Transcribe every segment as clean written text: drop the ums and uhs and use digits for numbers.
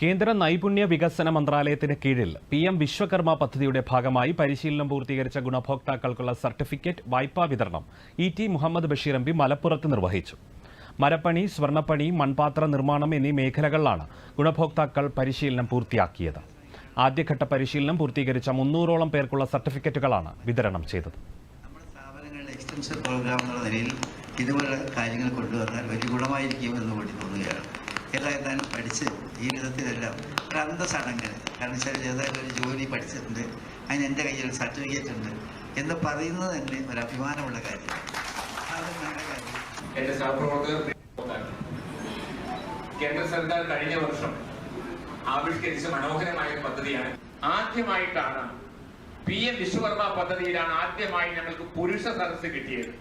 കേന്ദ്ര നൈപുണ്യ വികസന മന്ത്രാലയത്തിന് കീഴിൽ PM വിശ്വകർമ്മ പദ്ധതിയുടെ ഭാഗമായി പരിശീലനം പൂർത്തീകരിച്ച ഗുണഭോക്താക്കൾക്കുള്ള സർട്ടിഫിക്കറ്റ് വായ്പാ വിതരണം ET മുഹമ്മദ് ബഷീർ MP മലപ്പുറത്ത് നിർവഹിച്ചു. മരപ്പണി, സ്വർണ്ണപ്പണി, മൺപാത്ര നിർമ്മാണം എന്നീ മേഖലകളിലാണ് ഗുണഭോക്താക്കൾ പരിശീലനം പൂർത്തിയാക്കിയത്. ആദ്യഘട്ട പരിശീലനം പൂർത്തീകരിച്ച 300ഓളം പേർക്കുള്ള സർട്ടിഫിക്കറ്റുകളാണ് വിതരണം ചെയ്തത്. എക്സ്റ്റൻഷൻ പ്രോഗ്രാം എന്നുള്ള നിലയിൽ ഇതുപോലെ കാര്യങ്ങൾ കൊണ്ടുവന്നാൽ വലിയ ഗുണമായിരിക്കുമെന്ന് കൂടി തോന്നുകയാണ്. ഏതായാലും പഠിച്ച് ഈ വിധത്തിലെല്ലാം ഒരു അന്തസ്സടങ്കൽ, കാരണം വെച്ചാൽ ഏതായാലും ഒരു ജോലി പഠിച്ചിട്ടുണ്ട്, അതിന് എൻ്റെ കയ്യിൽ ഒരു സർട്ടിഫിക്കറ്റ് ഉണ്ട് എന്ന് പറയുന്നത് തന്നെ ഒരു അഭിമാനമുള്ള കാര്യമാണ്. അത് നല്ല കാര്യം. എൻ്റെ സഹപ്രവർത്തകർ കേന്ദ്ര സർക്കാർ കഴിഞ്ഞ വർഷം ആവിഷ്കരിച്ച മനോഹരമായ പദ്ധതിയാണ്. ആദ്യമായിട്ടാണ് PM വിശ്വകർമ്മ പദ്ധതിയിലാണ് ആദ്യമായി ഞങ്ങൾക്ക് പുരുഷ സദസ്സ് കിട്ടിയത്.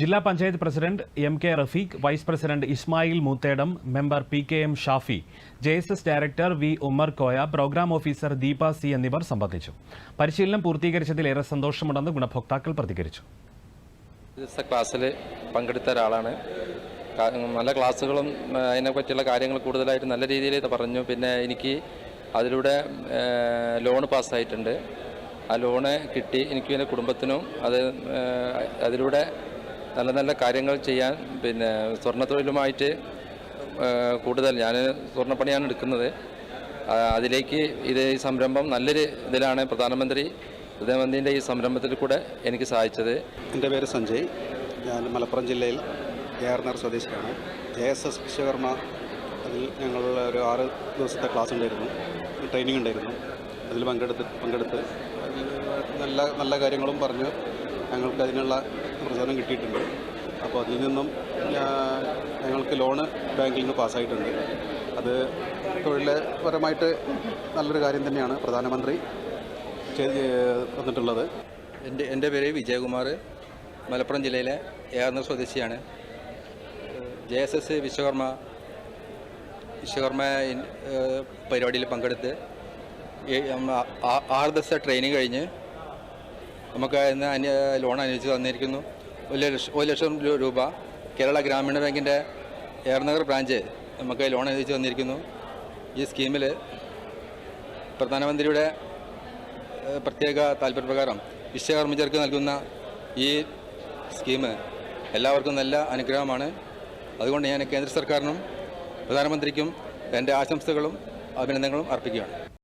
ജില്ലാ panchayat president MK Rafeeq, vice president Ismail Moothedam, member PKM Shafi, JSS director V Ummer Koya, programme officer Deepa C എന്നിവർ സംബന്ധിച്ചു. പരിശീലനം പൂർത്തീകരിച്ചതിൽ ഏറെ സന്തോഷമുണ്ടെന്ന് ഗുണഭോക്താക്കൾ പ്രതികരിച്ചു. ക്ലാസ്സിൽ പങ്കെടുത്ത ഒരാളാണ്. നല്ല ക്ലാസ്സുകളും അതിനെപ്പറ്റിയുള്ള കാര്യങ്ങൾ കൂടുതലായിട്ട് നല്ല രീതിയിൽ പറഞ്ഞു. പിന്നെ എനിക്ക് അതിലൂടെ ലോൺ പാസ്സായിട്ടുണ്ട്. ആ ലോണ് കിട്ടി എനിക്ക് എൻ്റെ കുടുംബത്തിനും അതിലൂടെ നല്ല നല്ല കാര്യങ്ങൾ ചെയ്യാൻ, പിന്നെ സ്വർണ്ണത്തൊഴിലുമായിട്ട് കൂടുതൽ ഞാൻ സ്വർണ്ണപ്പണിയാണ് എടുക്കുന്നത്. അതിലേക്ക് ഈ സംരംഭം നല്ലൊരു ഇതിലാണ് പ്രധാനമന്ത്രിൻ്റെ ഈ സംരംഭത്തിൽ കൂടെ എനിക്ക് സഹായിച്ചത്. എൻ്റെ പേര് സഞ്ജയ്. ഞാൻ മലപ്പുറം ജില്ലയിൽ ഏർനർ സ്വദേശിയാണ്. JSS വിശ്വകർമ്മ അതിൽ ഞങ്ങൾ ഒരു 6 ദിവസത്തെ ക്ലാസ് ഉണ്ടായിരുന്നു, ട്രെയിനിങ് ഉണ്ടായിരുന്നു. അതിൽ പങ്കെടുത്ത് നല്ല കാര്യങ്ങളും പറഞ്ഞ് ഞങ്ങൾക്ക് അതിനുള്ള പ്രചോദനം കിട്ടിയിട്ടുണ്ട്. അപ്പോൾ അതിൽ നിന്നും ഞങ്ങൾക്ക് ലോണ് ബാങ്കിൽ നിന്ന് പാസ്സായിട്ടുണ്ട്. അത് തൊഴിൽപരമായിട്ട് നല്ലൊരു കാര്യം തന്നെയാണ് പ്രധാനമന്ത്രി തന്നിട്ടുള്ളത്. എൻ്റെ പേര് വിജയകുമാർ, മലപ്പുറം ജില്ലയിലെ ഏർനർ സ്വദേശിയാണ്. JSS വിശ്വകർമ്മ പരിപാടിയിൽ പങ്കെടുത്ത് 6 ദിവസത്തെ ട്രെയിനിങ് കഴിഞ്ഞ് നമുക്ക് ഇന്ന് ലോൺ അനുവദിച്ച് തന്നിരിക്കുന്നു. 1 ലക്ഷം രൂപ കേരള ഗ്രാമീണ ബാങ്കിൻ്റെ ഏർനഗർ ബ്രാഞ്ച് നമുക്ക് ലോൺ അനുവദിച്ച് തന്നിരിക്കുന്നു. ഈ സ്കീമിൽ പ്രധാനമന്ത്രിയുടെ പ്രത്യേക താല്പര്യപ്രകാരം വിശ്വകർമ്മജർക്ക് നൽകുന്ന ഈ സ്കീം എല്ലാവർക്കും നല്ല അനുഗ്രഹമാണ്. അതുകൊണ്ട് ഞാൻ കേന്ദ്ര സർക്കാരിനും പ്രധാനമന്ത്രിക്കും എൻ്റെ ആശംസകളും അഭിനന്ദനങ്ങളും അർപ്പിക്കുകയാണ്.